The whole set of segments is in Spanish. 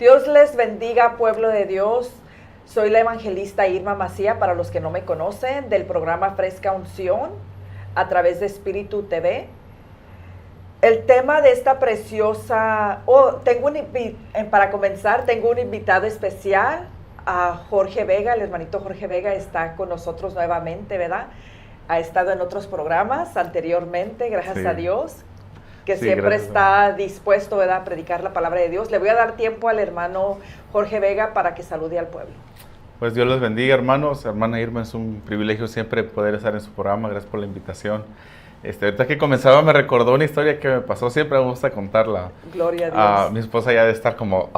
Dios les bendiga, pueblo de Dios. Soy la evangelista Irma Macía, para los que no me conocen, del programa Fresca Unción a través de Espíritu TV. El tema de esta preciosa... para comenzar, tengo un invitado especial, a Jorge Vega. El hermanito Jorge Vega está con nosotros nuevamente, ¿verdad? Ha estado en otros programas anteriormente, gracias a Dios, que siempre está dispuesto, ¿verdad?, a predicar la palabra de Dios. Le voy a dar tiempo al hermano Jorge Vega para que salude al pueblo. Pues Dios les bendiga, hermanos. Hermana Irma, es un privilegio siempre poder estar en su programa. Gracias por la invitación. Ahorita que comenzaba me recordó una historia que me pasó, siempre me gusta contarla. Gloria a Dios. Mi esposa ya debe estar como...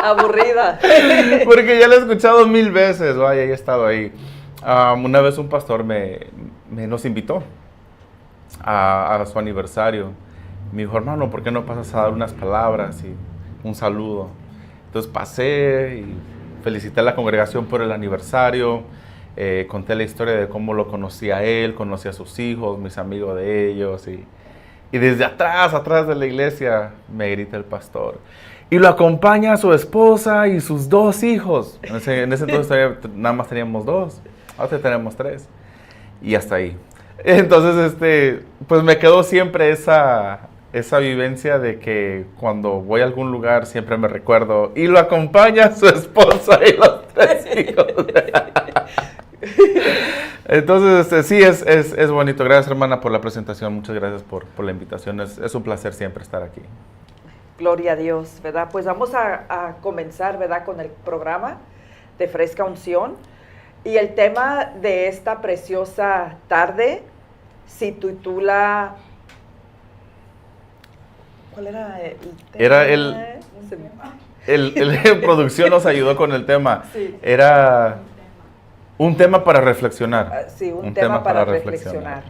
aburrida. Porque ya la he escuchado 1000 veces, vaya, he estado ahí. Una vez un pastor nos invitó a su aniversario. Me dijo, hermano, ¿por qué no pasas a dar unas palabras y un saludo? Entonces pasé y felicité a la congregación por el aniversario. Conté la historia de cómo lo conocí a él, conocí a sus hijos, mis amigos de ellos. Y desde atrás de la iglesia, me grita el pastor. Y lo acompaña su esposa y sus 2 hijos. En ese entonces nada más teníamos 2. Ahora tenemos 3. Y hasta ahí. Entonces, pues me quedó siempre esa vivencia de que cuando voy a algún lugar siempre me recuerdo. Y lo acompaña su esposa y los 3 hijos. Entonces, sí, es bonito. Gracias, hermana, por la presentación. Muchas gracias por la invitación. Es un placer siempre estar aquí. Gloria a Dios, ¿verdad? Pues vamos a comenzar, ¿verdad?, con el programa de Fresca Unción. Y el tema de esta preciosa tarde se titula... ¿Cuál era el tema? Era producción nos ayudó con el tema. Sí. Era un tema para reflexionar. Sí, un tema para reflexionar.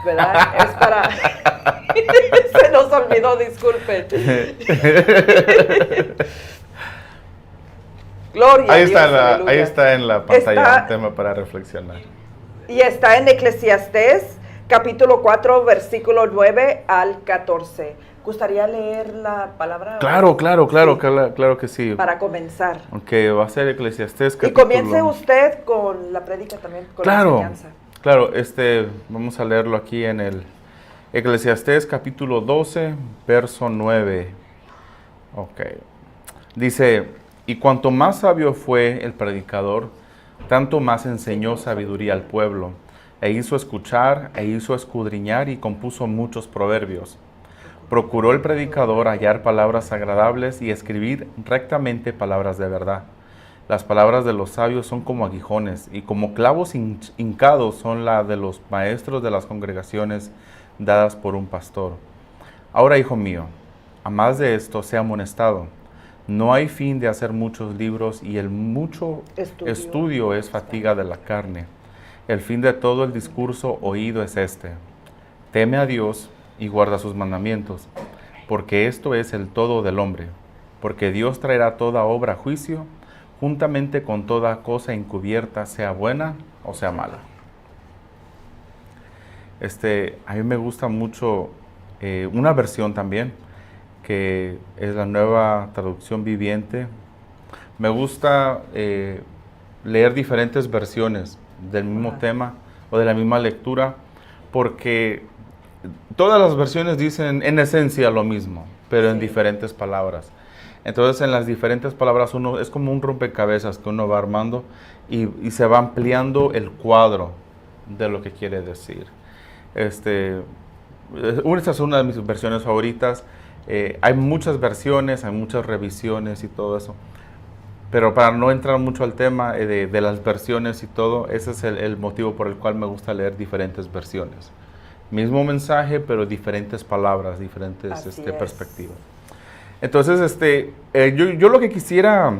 ¿Verdad? Es para... Se nos olvidó, disculpen. Gloria a Dios. Ahí está en la pantalla un tema para reflexionar. Y está en Eclesiastés, capítulo 4, versículo 9 al 14. ¿Gustaría leer la palabra? Claro que sí. Para comenzar. Ok, va a ser Eclesiastés capítulo... Y comience usted con la prédica también, con la enseñanza. Claro, vamos a leerlo aquí en el Eclesiastés capítulo 12, verso 9. Ok. Dice, y cuanto más sabio fue el predicador, tanto más enseñó sabiduría al pueblo, e hizo escuchar, e hizo escudriñar, y compuso muchos proverbios. Procuró el predicador hallar palabras agradables y escribir rectamente palabras de verdad. Las palabras de los sabios son como aguijones, y como clavos hincados son las de los maestros de las congregaciones dadas por un pastor. Ahora, hijo mío, a más de esto sea amonestado. No hay fin de hacer muchos libros, y el mucho estudio es fatiga de la carne. El fin de todo el discurso oído es este: teme a Dios y guarda sus mandamientos, porque esto es el todo del hombre. Porque Dios traerá toda obra a juicio, juntamente con toda cosa encubierta, sea buena o sea mala. A mí me gusta mucho una versión también, que es la Nueva Traducción Viviente. Me gusta leer diferentes versiones del mismo tema o de la misma lectura, porque todas las versiones dicen en esencia lo mismo, pero en diferentes palabras. Entonces, en las diferentes palabras es como un rompecabezas que uno va armando y se va ampliando el cuadro de lo que quiere decir. Esta es una de mis versiones favoritas. Hay muchas versiones, hay muchas revisiones y todo eso. Pero para no entrar mucho al tema de las versiones y todo, ese es el motivo por el cual me gusta leer diferentes versiones. Mismo mensaje, pero diferentes palabras, diferentes perspectivas. Entonces, yo lo que quisiera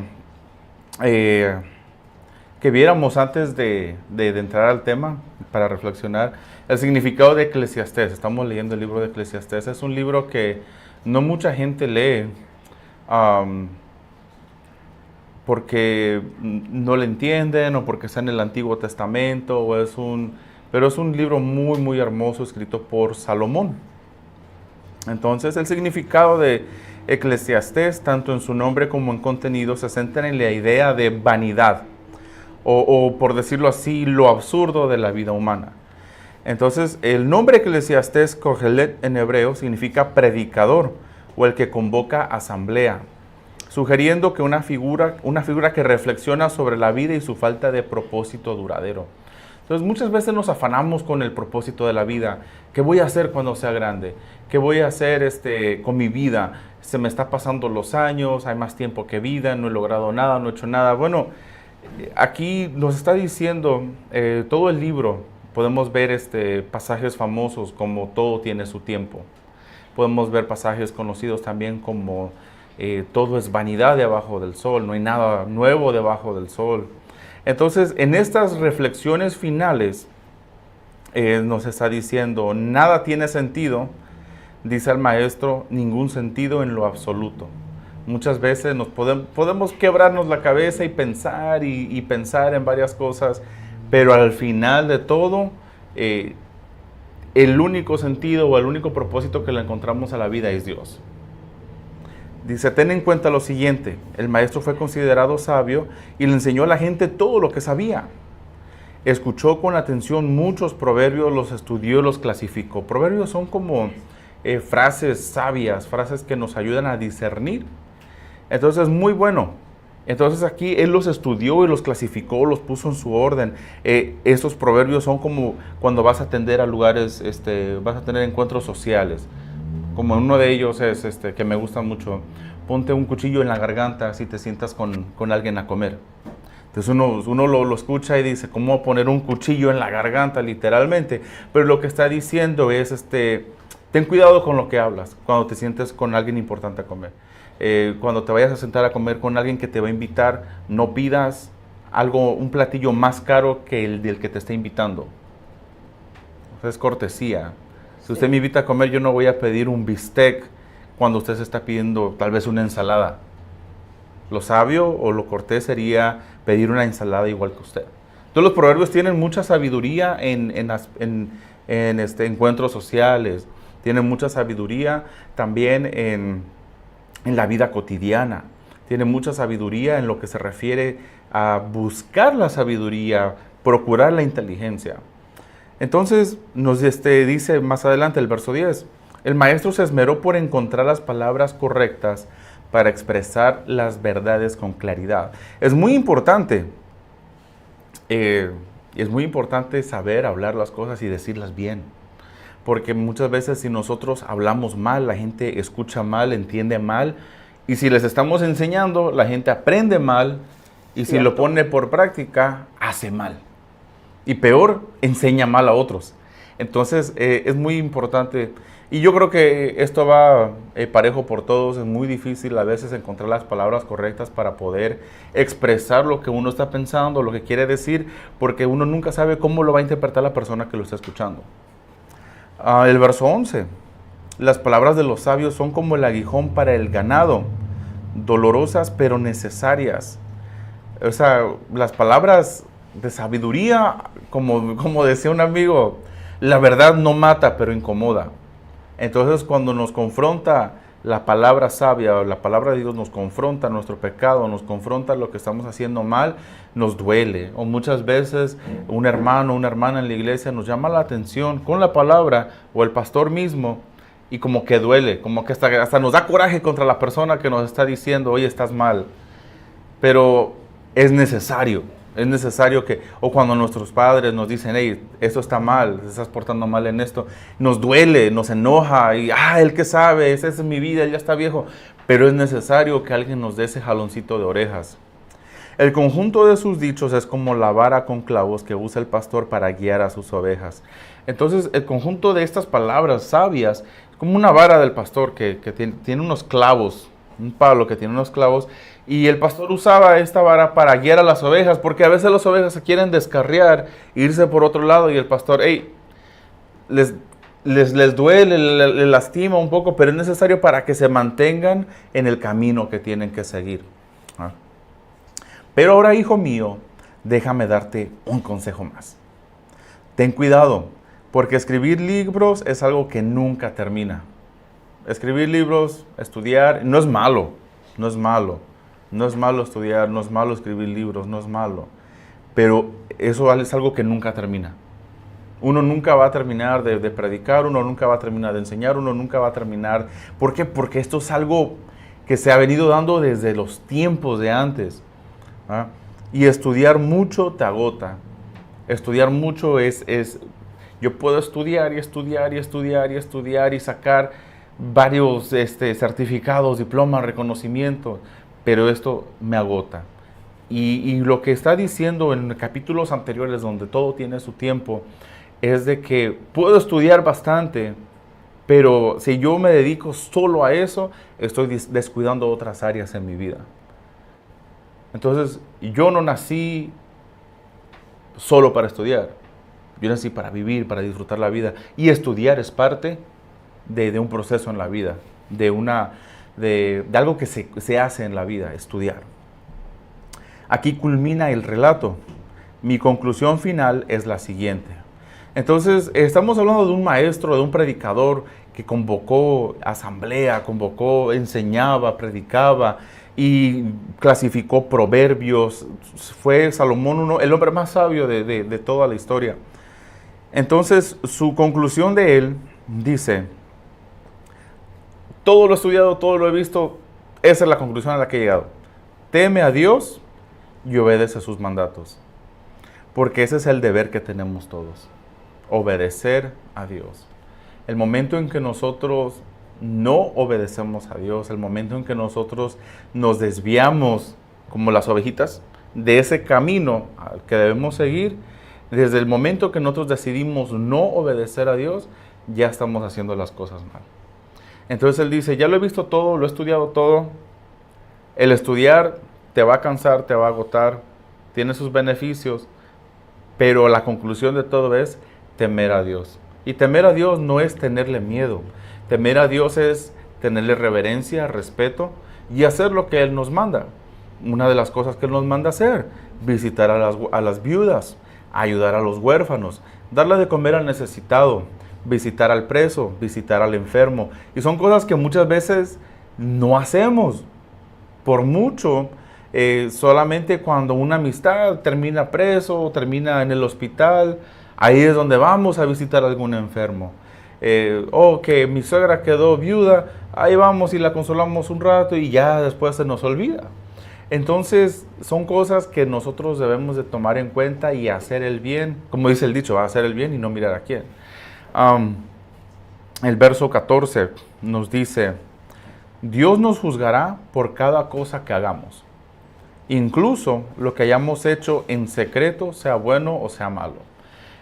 que viéramos antes de entrar al tema, para reflexionar, el significado de Eclesiastés. Estamos leyendo el libro de Eclesiastés. Es un libro que no mucha gente lee porque no le entienden o porque está en el Antiguo Testamento, pero es un libro muy, muy hermoso escrito por Salomón. Entonces, el significado de Eclesiastés, tanto en su nombre como en contenido, se centra en la idea de vanidad, o por decirlo así, lo absurdo de la vida humana. Entonces, el nombre Eclesiastés, Kohelet en hebreo, significa predicador o el que convoca asamblea, sugiriendo que una figura que reflexiona sobre la vida y su falta de propósito duradero. Entonces, muchas veces nos afanamos con el propósito de la vida. ¿Qué voy a hacer cuando sea grande? ¿Qué voy a hacer con mi vida? Se me está pasando los años, hay más tiempo que vida, no he logrado nada, no he hecho nada. Bueno, aquí nos está diciendo todo el libro. Podemos ver pasajes famosos como todo tiene su tiempo. Podemos ver pasajes conocidos también como todo es vanidad debajo del sol, no hay nada nuevo debajo del sol. Entonces, en estas reflexiones finales, nos está diciendo, nada tiene sentido, dice el maestro, ningún sentido en lo absoluto. Muchas veces podemos quebrarnos la cabeza y pensar en varias cosas, pero al final de todo, el único sentido o el único propósito que le encontramos a la vida es Dios. Dice, ten en cuenta lo siguiente, el maestro fue considerado sabio y le enseñó a la gente todo lo que sabía. Escuchó con atención muchos proverbios, los estudió y los clasificó. Proverbios son como frases sabias, frases que nos ayudan a discernir. Entonces, muy bueno. Entonces aquí él los estudió y los clasificó, los puso en su orden. Estos proverbios son como cuando vas a atender a lugares, vas a tener encuentros sociales. Como uno de ellos es que me gusta mucho, ponte un cuchillo en la garganta si te sientas con alguien a comer. Entonces uno lo escucha y dice, ¿cómo poner un cuchillo en la garganta literalmente? Pero lo que está diciendo es, ten cuidado con lo que hablas cuando te sientes con alguien importante a comer. Cuando te vayas a sentar a comer con alguien que te va a invitar, no pidas un platillo más caro que el del que te está invitando. O sea, es cortesía. Si usted me invita a comer, yo no voy a pedir un bistec cuando usted se está pidiendo tal vez una ensalada. Lo sabio o lo cortés sería pedir una ensalada igual que usted. Entonces los proverbios tienen mucha sabiduría en encuentros sociales. Tienen mucha sabiduría también en la vida cotidiana. Tienen mucha sabiduría en lo que se refiere a buscar la sabiduría, procurar la inteligencia. Entonces nos dice más adelante el verso 10, el maestro se esmeró por encontrar las palabras correctas para expresar las verdades con claridad. Es muy importante saber hablar las cosas y decirlas bien, porque muchas veces si nosotros hablamos mal, la gente escucha mal, entiende mal, y si les estamos enseñando, la gente aprende mal, y si lo pone por práctica, hace mal. Y peor, enseña mal a otros. Entonces, es muy importante. Y yo creo que esto va parejo por todos. Es muy difícil a veces encontrar las palabras correctas para poder expresar lo que uno está pensando, lo que quiere decir, porque uno nunca sabe cómo lo va a interpretar la persona que lo está escuchando. El verso 11. Las palabras de los sabios son como el aguijón para el ganado, dolorosas pero necesarias. O sea, las palabras de sabiduría, como decía un amigo, la verdad no mata, pero incomoda. Entonces, cuando nos confronta la palabra sabia, o la palabra de Dios nos confronta nuestro pecado, nos confronta lo que estamos haciendo mal, nos duele. O muchas veces un hermano o una hermana en la iglesia nos llama la atención con la palabra, o el pastor mismo, y como que duele, como que hasta nos da coraje contra la persona que nos está diciendo, oye, estás mal. Pero es necesario o cuando nuestros padres nos dicen, hey, esto está mal, te estás portando mal en esto, nos duele, nos enoja, y él que sabe, esa es mi vida, él ya está viejo, pero es necesario que alguien nos dé ese jaloncito de orejas. El conjunto de sus dichos es como la vara con clavos que usa el pastor para guiar a sus ovejas. Entonces, el conjunto de estas palabras sabias es como una vara del pastor que tiene unos clavos, un palo que tiene unos clavos, y el pastor usaba esta vara para guiar a las ovejas, porque a veces las ovejas se quieren descarriar, irse por otro lado, y el pastor, les duele, les lastima un poco, pero es necesario para que se mantengan en el camino que tienen que seguir. Pero ahora, hijo mío, déjame darte un consejo más. Ten cuidado, porque escribir libros es algo que nunca termina. Escribir libros, estudiar, no es malo, no es malo. No es malo estudiar, no es malo escribir libros, no es malo. Pero eso es algo que nunca termina. Uno nunca va a terminar de predicar, uno nunca va a terminar de enseñar, uno nunca va a terminar. ¿Por qué? Porque esto es algo que se ha venido dando desde los tiempos de antes. ¿Ah? Y estudiar mucho te agota. Estudiar mucho yo puedo estudiar y estudiar y estudiar y estudiar y sacar varios certificados, diplomas, reconocimientos, pero esto me agota. Y lo que está diciendo en capítulos anteriores, donde todo tiene su tiempo, es de que puedo estudiar bastante, pero si yo me dedico solo a eso, estoy descuidando otras áreas en mi vida. Entonces, yo no nací solo para estudiar. Yo nací para vivir, para disfrutar la vida. Y estudiar es parte de un proceso en la vida, de algo que se hace en la vida, estudiar. Aquí culmina el relato. Mi conclusión final es la siguiente. Entonces, estamos hablando de un maestro, de un predicador que convocó asamblea, enseñaba, predicaba y clasificó proverbios. Fue Salomón el hombre más sabio de toda la historia. Entonces, su conclusión de él dice: todo lo he estudiado, todo lo he visto, esa es la conclusión a la que he llegado. Teme a Dios y obedece sus mandatos. Porque ese es el deber que tenemos todos, obedecer a Dios. El momento en que nosotros no obedecemos a Dios, el momento en que nosotros nos desviamos como las ovejitas de ese camino al que debemos seguir, desde el momento que nosotros decidimos no obedecer a Dios, ya estamos haciendo las cosas mal. Entonces él dice: ya lo he visto todo, lo he estudiado todo. El estudiar te va a cansar, te va a agotar, tiene sus beneficios, pero la conclusión de todo es temer a Dios. Y temer a Dios no es tenerle miedo. Temer a Dios es tenerle reverencia, respeto y hacer lo que Él nos manda. Una de las cosas que Él nos manda hacer: visitar a las viudas, ayudar a los huérfanos, darle de comer al necesitado, visitar al preso, visitar al enfermo. Y son cosas que muchas veces no hacemos. Por mucho, solamente cuando una amistad termina preso o termina en el hospital, ahí es donde vamos a visitar a algún enfermo. O que mi suegra quedó viuda, ahí vamos y la consolamos un rato y ya después se nos olvida. Entonces son cosas que nosotros debemos de tomar en cuenta y hacer el bien. Como dice el dicho, hacer el bien y no mirar a quién. El verso 14 nos dice: Dios nos juzgará por cada cosa que hagamos, incluso lo que hayamos hecho en secreto, sea bueno o sea malo.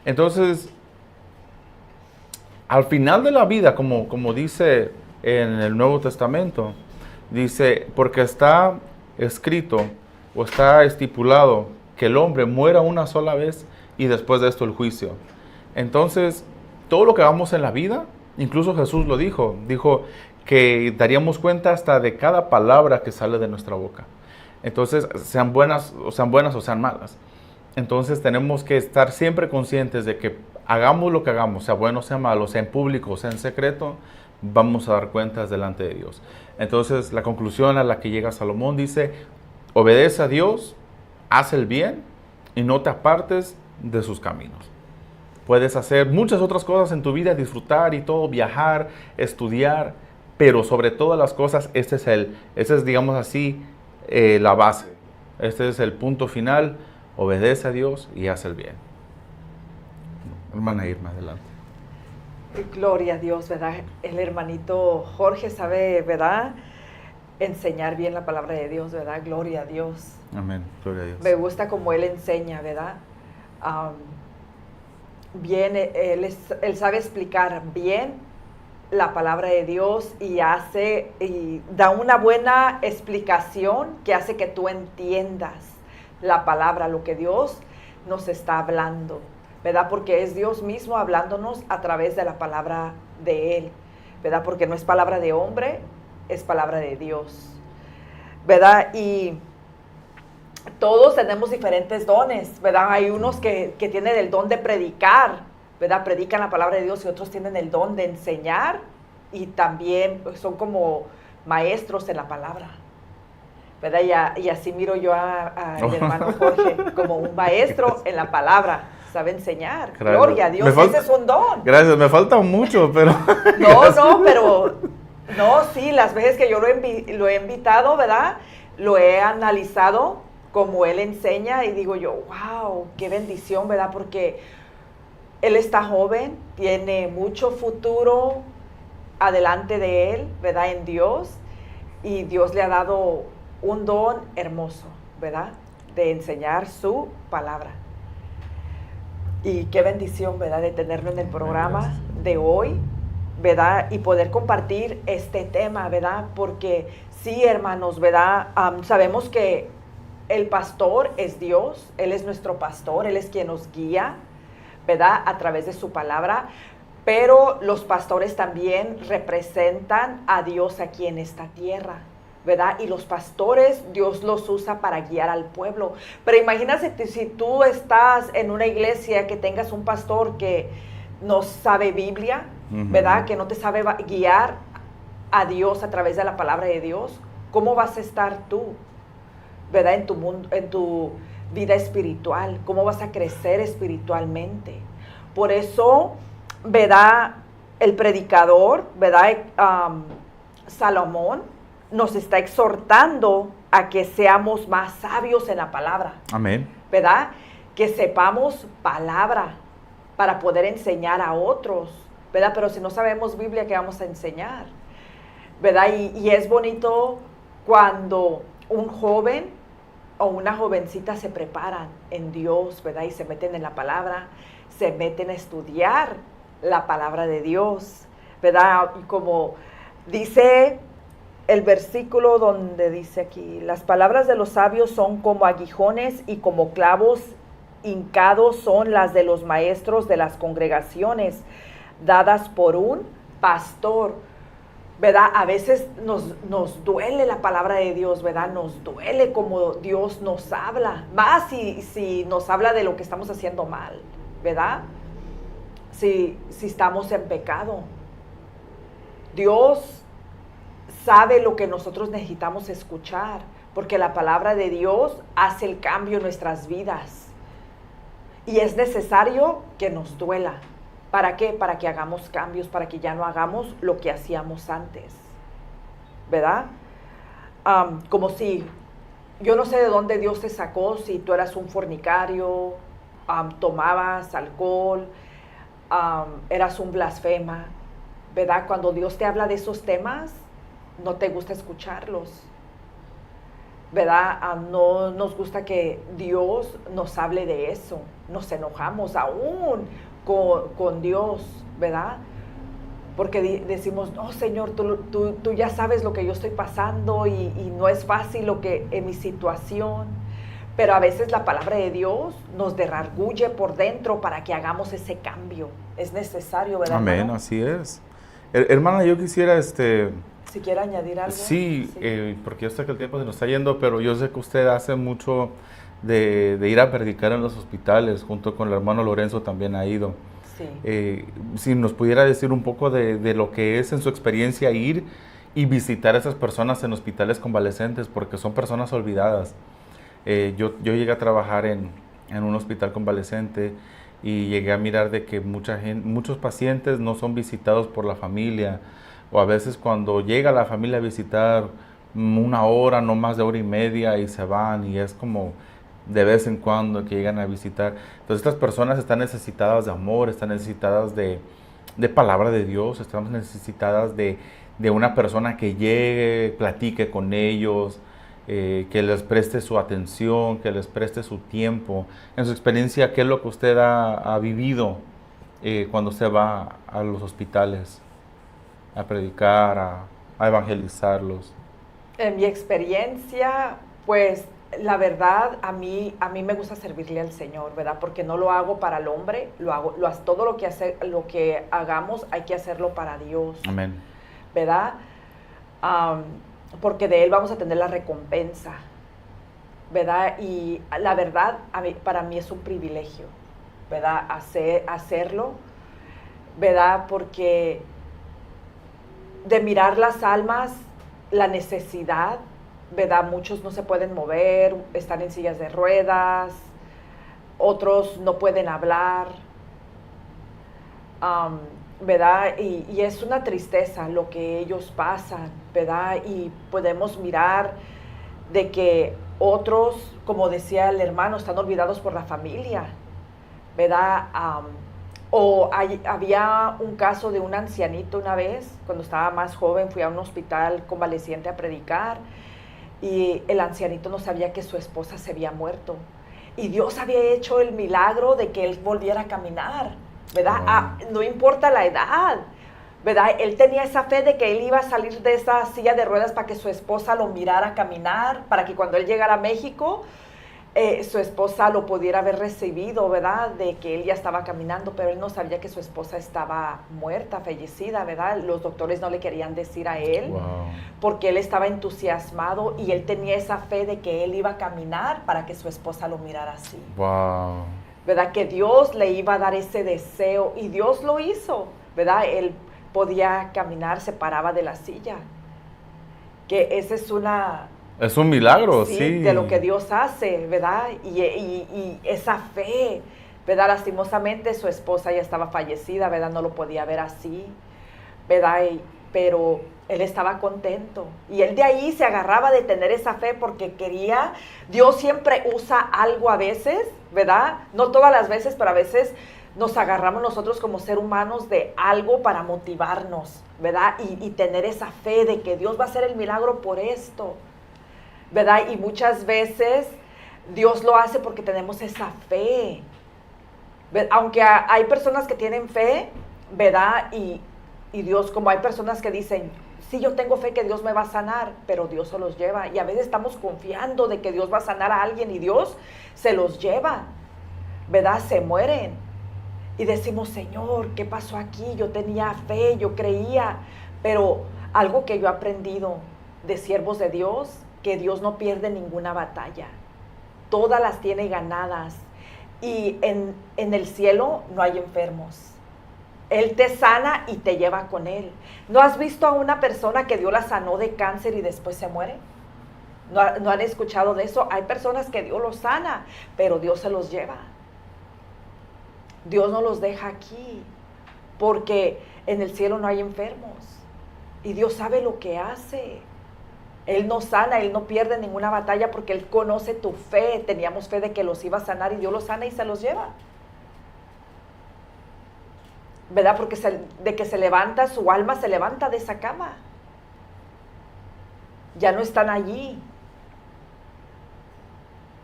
Entonces, al final de la vida, como dice en el Nuevo Testamento, dice: porque está escrito o está estipulado que el hombre muera una sola vez y después de esto el juicio. Entonces, todo lo que hagamos en la vida, incluso Jesús lo dijo que daríamos cuenta hasta de cada palabra que sale de nuestra boca. Entonces, sean buenas o sean malas. Entonces tenemos que estar siempre conscientes de que hagamos lo que hagamos, sea bueno o sea malo, sea en público o sea en secreto, vamos a dar cuentas delante de Dios. Entonces la conclusión a la que llega Salomón dice: obedece a Dios, haz el bien y no te apartes de sus caminos. Puedes hacer muchas otras cosas en tu vida, disfrutar y todo, viajar, estudiar, pero sobre todas las cosas, ese es digamos así, la base. Este es el punto final: obedece a Dios y haz el bien. Hermana Irma, adelante. Gloria a Dios, ¿verdad? El hermanito Jorge sabe, ¿verdad?, enseñar bien la palabra de Dios, ¿verdad? Gloria a Dios. Amén, gloria a Dios. Me gusta como él enseña, ¿verdad? Bien, él sabe explicar bien la palabra de Dios y da una buena explicación que hace que tú entiendas la palabra, lo que Dios nos está hablando, ¿verdad? Porque es Dios mismo hablándonos a través de la palabra de Él, ¿verdad? Porque no es palabra de hombre, es palabra de Dios, ¿verdad? Y todos tenemos diferentes dones, ¿verdad? Hay unos que tienen el don de predicar, ¿verdad? Predican la palabra de Dios, y otros tienen el don de enseñar y también son como maestros en la palabra, ¿verdad? Y así miro yo al hermano Jorge como un maestro en la palabra, sabe enseñar. Gracias. Gloria a Dios, ese es un don. Gracias, me falta mucho, pero... No, sí, las veces que yo lo he invitado, ¿verdad? Lo he analizado como él enseña y digo yo, wow, qué bendición, ¿verdad? Porque él está joven, tiene mucho futuro adelante de él, ¿verdad? En Dios, y Dios le ha dado un don hermoso, ¿verdad? De enseñar su palabra. Y qué bendición, ¿verdad? De tenerlo en el programa de hoy, ¿verdad? Y poder compartir este tema, ¿verdad? Porque sí, hermanos, ¿verdad? Sabemos que el pastor es Dios, Él es nuestro pastor, Él es quien nos guía, ¿verdad? A través de su palabra, pero los pastores también representan a Dios aquí en esta tierra, ¿verdad? Y los pastores, Dios los usa para guiar al pueblo. Pero imagínate si tú estás en una iglesia que tengas un pastor que no sabe Biblia, ¿verdad? Que no te sabe guiar a Dios a través de la palabra de Dios. ¿Cómo vas a estar tú, ¿verdad? En tu mundo, en tu vida espiritual. ¿Cómo vas a crecer espiritualmente? Por eso, ¿verdad? El predicador, ¿verdad? Salomón nos está exhortando a que seamos más sabios en la palabra. Amén. ¿Verdad? Que sepamos palabra para poder enseñar a otros, ¿verdad? Pero si no sabemos Biblia, ¿qué vamos a enseñar? ¿Verdad? Y es bonito cuando un joven o una jovencita se preparan en Dios, ¿verdad? Y se meten en la palabra, se meten a estudiar la palabra de Dios, ¿verdad? Y como dice el versículo donde dice aquí, las palabras de los sabios son como aguijones y como clavos hincados son las de los maestros de las congregaciones, dadas por un pastor, ¿verdad? A veces nos duele la palabra de Dios, ¿verdad? Nos duele como Dios nos habla, más si nos habla de lo que estamos haciendo mal, ¿verdad? Si estamos en pecado. Dios sabe lo que nosotros necesitamos escuchar, porque la palabra de Dios hace el cambio en nuestras vidas. Y es necesario que nos duela. ¿Para qué? Para que hagamos cambios, para que ya no hagamos lo que hacíamos antes, ¿verdad? Como si, yo no sé de dónde Dios te sacó, si tú eras un fornicario, tomabas alcohol, eras un blasfema, ¿verdad? Cuando Dios te habla de esos temas, no te gusta escucharlos, ¿verdad? No nos gusta que Dios nos hable de eso, nos enojamos aún con Dios, ¿verdad? Porque decimos, no, Señor, tú ya sabes lo que yo estoy pasando y no es fácil lo que en mi situación, pero a veces la palabra de Dios nos derrargulle por dentro para que hagamos ese cambio. Es necesario, ¿verdad? Amén, hermano? así es. Hermana, yo quisiera, Si quiere añadir algo. Sí, porque yo sé que el tiempo se nos está yendo, pero yo sé que usted hace mucho de ir a predicar en los hospitales, junto con el hermano Lorenzo también ha ido. Sí. Si nos pudiera decir un poco de lo que es en su experiencia ir y visitar a esas personas en hospitales convalescentes, porque son personas olvidadas. Yo llegué a trabajar en un hospital convalescente y llegué a mirar de que muchos pacientes no son visitados por la familia, o a veces cuando llega la familia a visitar 1 hora, no más de 1 hora y media, y se van, y es como de vez en cuando que llegan a visitar. Entonces estas personas están necesitadas de amor, están necesitadas de palabra de Dios, están necesitadas de una persona que llegue, platique con ellos, que les preste su atención, que les preste su tiempo. En su experiencia, ¿qué es lo que usted ha vivido cuando usted va a los hospitales a predicar, a evangelizarlos? En mi experiencia, pues la verdad, a mí me gusta servirle al Señor, ¿verdad? Porque no lo hago para el hombre, todo lo que hagamos hay que hacerlo para Dios. Amén. ¿Verdad? Porque de Él vamos a tener la recompensa, ¿verdad? Y la verdad, para mí es un privilegio, ¿verdad? Hacerlo, ¿verdad? Porque de mirar las almas, la necesidad, ¿verdad? Muchos no se pueden mover, están en sillas de ruedas, otros no pueden hablar, ¿verdad? Y es una tristeza lo que ellos pasan, ¿verdad? Y podemos mirar de que otros, como decía el hermano, están olvidados por la familia, ¿verdad? Había un caso de un ancianito una vez, cuando estaba más joven, fui a un hospital convaleciente a predicar y el ancianito no sabía que su esposa se había muerto. Y Dios había hecho el milagro de que él volviera a caminar, ¿verdad? No importa la edad, ¿verdad? Él tenía esa fe de que él iba a salir de esa silla de ruedas para que su esposa lo mirara caminar, para que cuando él llegara a México, su esposa lo pudiera haber recibido, ¿verdad? De que él ya estaba caminando, pero él no sabía que su esposa estaba muerta, fallecida, ¿verdad? Los doctores no le querían decir a él, porque él estaba entusiasmado y él tenía esa fe de que él iba a caminar para que su esposa lo mirara así. ¿Verdad? Que Dios le iba a dar ese deseo y Dios lo hizo, ¿verdad? Él podía caminar, se paraba de la silla. Que esa es es un milagro, sí. De lo que Dios hace, ¿verdad? Y esa fe, ¿verdad? Lastimosamente su esposa ya estaba fallecida, ¿verdad? No lo podía ver así, ¿verdad? Pero él estaba contento. Y él de ahí se agarraba de tener esa fe porque quería. Dios siempre usa algo a veces, ¿verdad? No todas las veces, pero a veces nos agarramos nosotros como ser humanos de algo para motivarnos, ¿verdad? Y tener esa fe de que Dios va a hacer el milagro por esto, ¿verdad? Y muchas veces Dios lo hace porque tenemos esa fe. Aunque hay personas que tienen fe, ¿verdad? Y Dios, como hay personas que dicen, sí, yo tengo fe que Dios me va a sanar, pero Dios se los lleva. Y a veces estamos confiando de que Dios va a sanar a alguien y Dios se los lleva, ¿verdad? Se mueren. Y decimos, Señor, ¿qué pasó aquí? Yo tenía fe, yo creía. Pero algo que yo he aprendido de siervos de Dios, que Dios no pierde ninguna batalla. Todas las tiene ganadas. Y en el cielo no hay enfermos. Él te sana y te lleva con Él. ¿No has visto a una persona que Dios la sanó de cáncer y después se muere? ¿No han escuchado de eso? Hay personas que Dios los sana, pero Dios se los lleva. Dios no los deja aquí, porque en el cielo no hay enfermos. Y Dios sabe lo que hace. Él nos sana, Él no pierde ninguna batalla porque Él conoce tu fe. Teníamos fe de que los iba a sanar y Dios los sana y se los lleva. ¿Verdad? Porque de que se levanta, su alma se levanta de esa cama. Ya no están allí.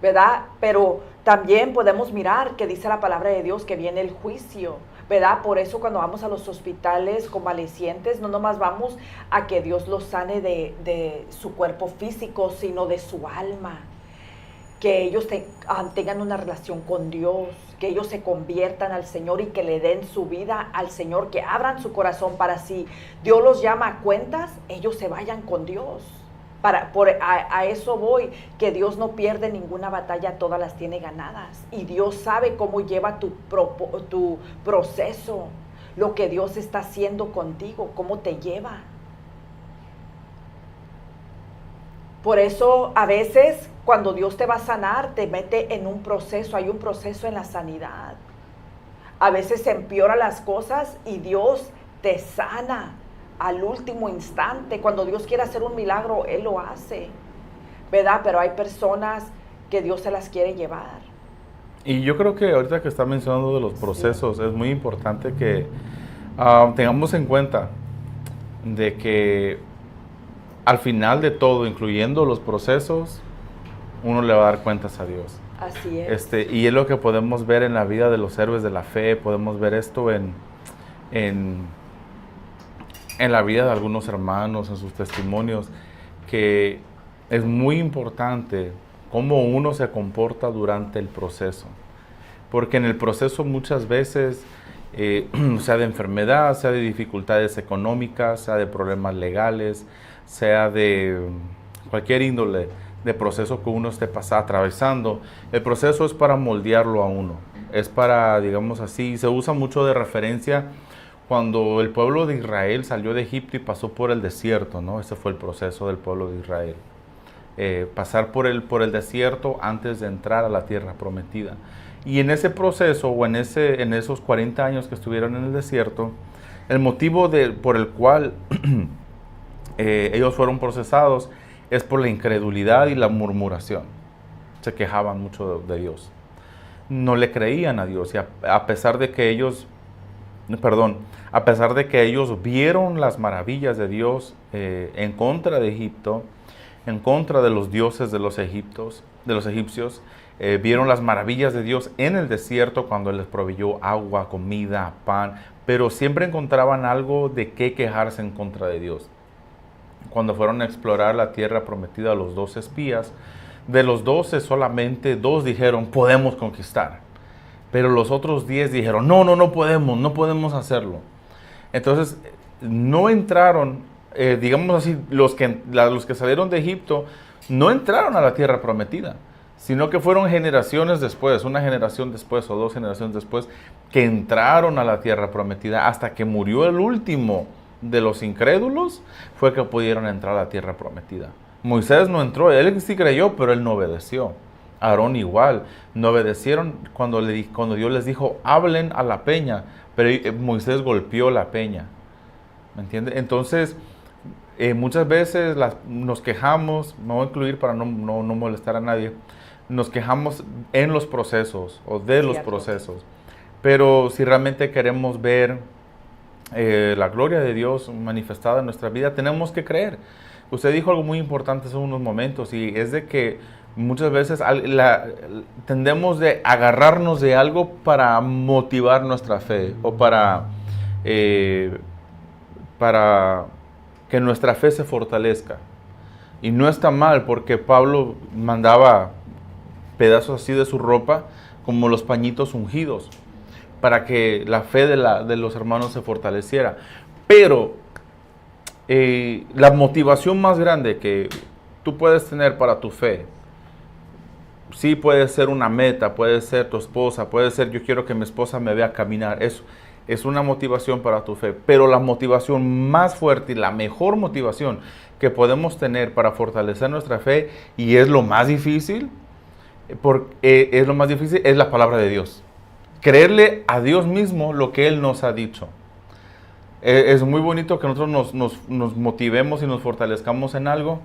¿Verdad? Pero también podemos mirar que dice la palabra de Dios que viene el juicio, ¿verdad? Por eso cuando vamos a los hospitales convalecientes, no nomás vamos a que Dios los sane de su cuerpo físico, sino de su alma. Que ellos tengan una relación con Dios, que ellos se conviertan al Señor y que le den su vida al Señor, que abran su corazón para si Dios los llama a cuentas, ellos se vayan con Dios. A eso voy, que Dios no pierde ninguna batalla, todas las tiene ganadas. Y Dios sabe cómo lleva tu proceso, lo que Dios está haciendo contigo, cómo te lleva. Por eso a veces cuando Dios te va a sanar, te mete en un proceso, hay un proceso en la sanidad. A veces se empeoran las cosas y Dios te sana al último instante. Cuando Dios quiere hacer un milagro, Él lo hace, ¿verdad? Pero hay personas que Dios se las quiere llevar. Y yo creo que ahorita que está mencionando de los procesos, sí, es muy importante que tengamos en cuenta de que al final de todo, incluyendo los procesos, uno le va a dar cuentas a Dios. Así es. Y es lo que podemos ver en la vida de los héroes de la fe, podemos ver esto en la vida de algunos hermanos, en sus testimonios, que es muy importante cómo uno se comporta durante el proceso. Porque en el proceso muchas veces, sea de enfermedad, sea de dificultades económicas, sea de problemas legales, sea de cualquier índole de proceso que uno esté atravesando, el proceso es para moldearlo a uno. Es para, digamos así, se usa mucho de referencia cuando el pueblo de Israel salió de Egipto y pasó por el desierto, ¿no? Ese fue el proceso del pueblo de Israel. Pasar por el desierto antes de entrar a la tierra prometida. Y en ese proceso, o en esos 40 años que estuvieron en el desierto, el motivo por el cual ellos fueron procesados es por la incredulidad y la murmuración. Se quejaban mucho de Dios. No le creían a Dios, y a pesar de que ellos vieron las maravillas de Dios en contra de Egipto, en contra de los dioses de los egipcios, vieron las maravillas de Dios en el desierto cuando les proveyó agua, comida, pan, pero siempre encontraban algo de qué quejarse en contra de Dios. Cuando fueron a explorar la tierra prometida a los 12 espías, de los 12 solamente 2 dijeron, podemos conquistar. Pero los otros 10 dijeron, no podemos hacerlo. Entonces, no entraron, digamos así, los que salieron de Egipto, no entraron a la tierra prometida, sino que fueron generaciones después, una generación después o 2 generaciones después, que entraron a la tierra prometida hasta que murió el último de los incrédulos, fue que pudieron entrar a la tierra prometida. Moisés no entró, él sí creyó, pero él no obedeció. Aarón igual, no obedecieron cuando Dios les dijo, hablen a la peña, pero Moisés golpeó la peña. ¿Me entiende? Entonces, muchas veces nos quejamos, me voy a incluir para no molestar a nadie, nos quejamos en los procesos o de los procesos. Pero si realmente queremos ver la gloria de Dios manifestada en nuestra vida, tenemos que creer. Usted dijo algo muy importante hace unos momentos, y es de que muchas veces tendemos de agarrarnos de algo para motivar nuestra fe o para que nuestra fe se fortalezca. Y no está mal, porque Pablo mandaba pedazos así de su ropa como los pañitos ungidos para que la fe de los hermanos se fortaleciera. Pero la motivación más grande que tú puedes tener para tu fe, sí puede ser una meta, puede ser tu esposa, puede ser yo quiero que mi esposa me vea caminar, eso es una motivación para tu fe, pero la motivación más fuerte y la mejor motivación que podemos tener para fortalecer nuestra fe, y es lo más difícil, es la palabra de Dios. Creerle a Dios mismo lo que Él nos ha dicho. Es muy bonito que nosotros nos motivemos y nos fortalezcamos en algo,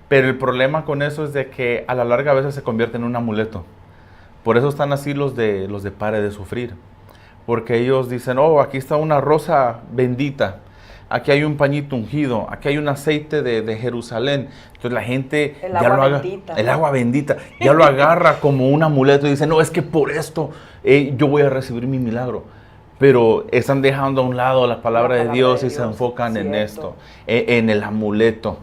pero el problema con eso es de que a la larga a veces se convierte en un amuleto. Por eso están así los de pare de sufrir. Porque ellos dicen, aquí está una rosa bendita, aquí hay un pañito ungido, aquí hay un aceite de Jerusalén. Entonces la gente el agua bendita, ya lo agarra como un amuleto y dice, no, es que por esto yo voy a recibir mi milagro. Pero están dejando a un lado la palabra de Dios y se enfocan en esto, en el amuleto.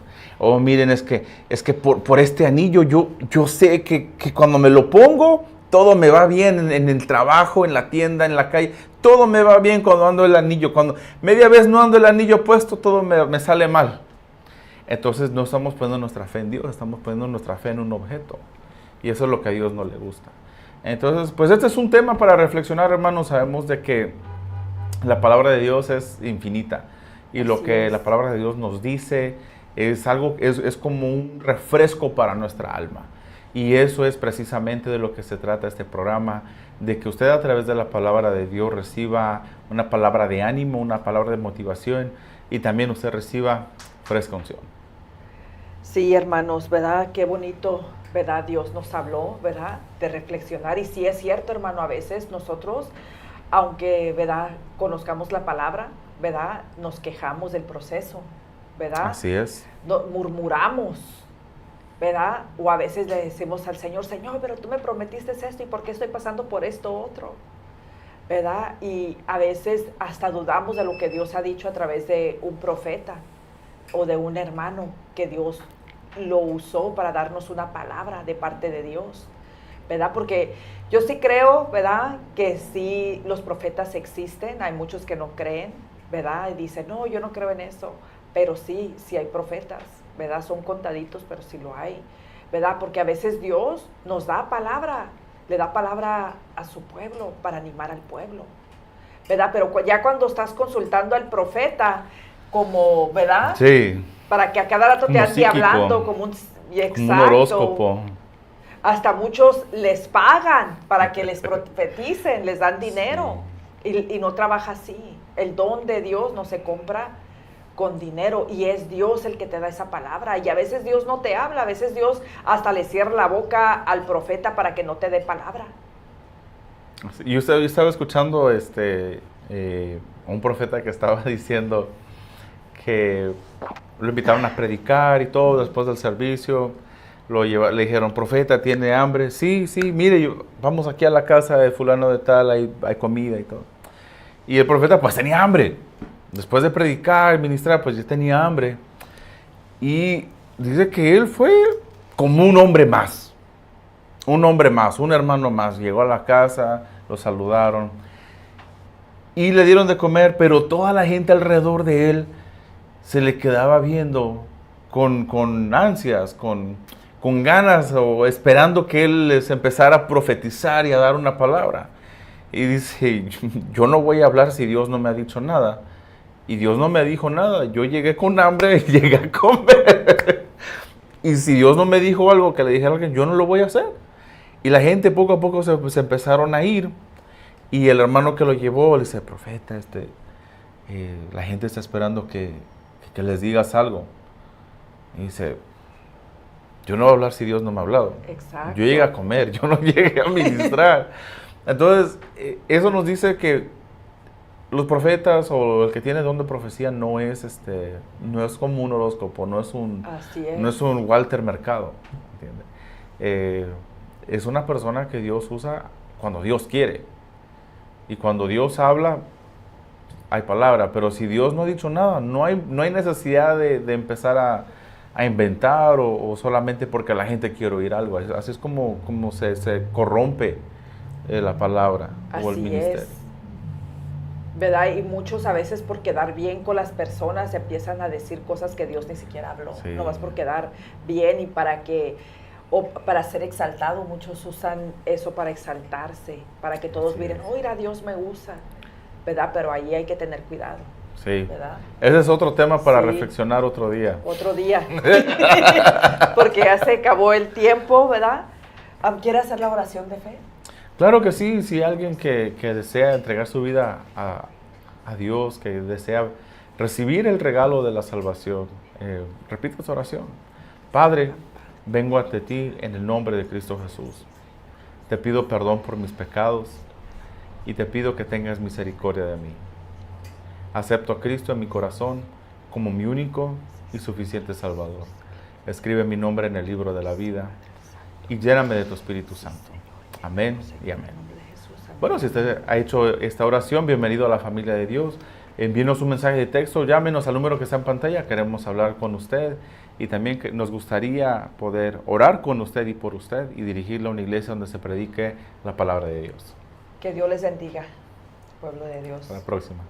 Miren, es que por este anillo yo sé que cuando me lo pongo, todo me va bien en el trabajo, en la tienda, en la calle. Todo me va bien cuando ando el anillo. Cuando media vez no ando el anillo puesto, todo me sale mal. Entonces no estamos poniendo nuestra fe en Dios, estamos poniendo nuestra fe en un objeto. Y eso es lo que a Dios no le gusta. Entonces, pues este es un tema para reflexionar, hermanos. Sabemos de que la palabra de Dios es infinita. Y lo que la palabra de Dios nos dice es como un refresco para nuestra alma. Y eso es precisamente de lo que se trata este programa, de que usted a través de la palabra de Dios reciba una palabra de ánimo, una palabra de motivación, y también usted reciba fresca unción. Sí, hermanos, ¿verdad? Qué bonito, ¿verdad? Dios nos habló, ¿verdad? De reflexionar. Y sí es cierto, hermano, a veces nosotros, aunque, ¿verdad?, conozcamos la palabra, ¿verdad?, nos quejamos del proceso, ¿verdad? Así es. Murmuramos, ¿verdad? O a veces le decimos al Señor, Señor, pero tú me prometiste esto, ¿y por qué estoy pasando por esto otro? ¿Verdad? Y a veces hasta dudamos de lo que Dios ha dicho a través de un profeta o de un hermano que Dios lo usó para darnos una palabra de parte de Dios, ¿verdad? Porque yo sí creo, ¿verdad?, que sí los profetas existen. Hay muchos que no creen, ¿verdad? Y dicen, no, yo no creo en eso, pero sí hay profetas, ¿verdad? Son contaditos, pero sí lo hay, ¿verdad? Porque a veces Dios nos da palabra, le da palabra a su pueblo para animar al pueblo, ¿verdad? Pero ya cuando estás consultando al profeta, como, ¿verdad? Sí, Para que a cada rato te como ande psíquico, hablando, como un como un horóscopo. Hasta muchos les pagan para que les profeticen, les dan dinero. Y no trabaja así. El don de Dios no se compra con dinero y es Dios el que te da esa palabra. Y a veces Dios no te habla, a veces Dios hasta le cierra la boca al profeta para que no te dé palabra. Yo estaba escuchando un profeta que estaba diciendo que lo invitaron a predicar y todo después del servicio. Le dijeron, profeta, ¿tiene hambre? Sí, mire, vamos aquí a la casa de fulano de tal, hay comida y todo. Y el profeta pues tenía hambre. Después de predicar y ministrar, pues ya tenía hambre. Y dice que él fue como un hombre más. Un hombre más, un hermano más. Llegó a la casa, lo saludaron y le dieron de comer, pero toda la gente alrededor de él se le quedaba viendo con ansias, con ganas o esperando que él les empezara a profetizar y a dar una palabra. Y dice, yo no voy a hablar si Dios no me ha dicho nada. Y Dios no me dijo nada. Yo llegué con hambre y llegué a comer. Y si Dios no me dijo algo que le dijera a alguien, yo no lo voy a hacer. Y la gente poco a poco se empezaron a ir. Y el hermano que lo llevó le dice, profeta, la gente está esperando que les digas algo. Y dice, yo no voy a hablar si Dios no me ha hablado. Exacto. Yo llegué a comer, yo no llegué a ministrar. Entonces, eso nos dice que los profetas o el que tiene don de profecía no es como un horóscopo, no es un Walter Mercado, ¿entiende? Es una persona que Dios usa cuando Dios quiere. Y cuando Dios habla, hay palabra. Pero si Dios no ha dicho nada, no hay necesidad de empezar a inventar o solamente porque la gente quiere oír algo. Así es como se corrompe la palabra o el ministerio. Es. ¿Verdad? Y muchos a veces por quedar bien con las personas empiezan a decir cosas que Dios ni siquiera habló. Sí. Nomás por quedar bien y para ser exaltado. Muchos usan eso para exaltarse, para que todos miren, mira, Dios me usa, ¿verdad? Pero ahí hay que tener cuidado. Sí. ¿Verdad? Ese es otro tema para reflexionar otro día. Otro día. Porque ya se acabó el tiempo, ¿verdad? ¿Quiere hacer la oración de fe? Claro que sí, si alguien que desea entregar su vida a Dios, que desea recibir el regalo de la salvación, repite esa oración. Padre, vengo ante ti en el nombre de Cristo Jesús. Te pido perdón por mis pecados y te pido que tengas misericordia de mí. Acepto a Cristo en mi corazón como mi único y suficiente Salvador. Escribe mi nombre en el libro de la vida y lléname de tu Espíritu Santo. Amén y amén. Bueno, si usted ha hecho esta oración, bienvenido a la familia de Dios. Envíenos un mensaje de texto, llámenos al número que está en pantalla, queremos hablar con usted y también nos gustaría poder orar con usted y por usted y dirigirlo a una iglesia donde se predique la palabra de Dios. Que Dios les bendiga, pueblo de Dios. Hasta la próxima.